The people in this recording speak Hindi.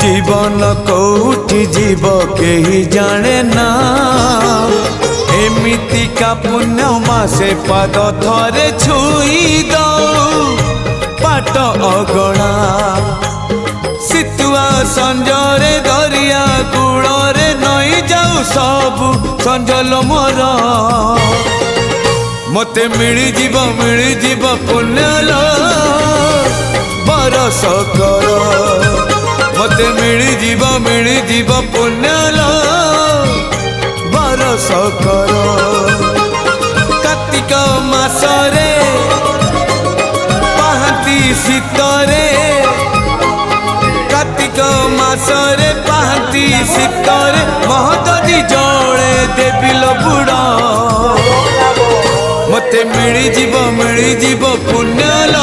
जीवन कौटी जीव कही जाने ना एमिति का पुण्य मासे पाद थरे छुई दो पाट अगणा सितुआ संजरे दरिया कूଳରେ नई जाऊ सबु संजल मोर मते मिली जीव पुण्यल बरस कर मते मिली जीव पुण्यल बरस कर कार्तिक मासरे पाहांती शीतरे कार्तिक मासरे पाहांती शीतरे महददी जड़े देविल बुड़ा मते मिली जीव पुण्यल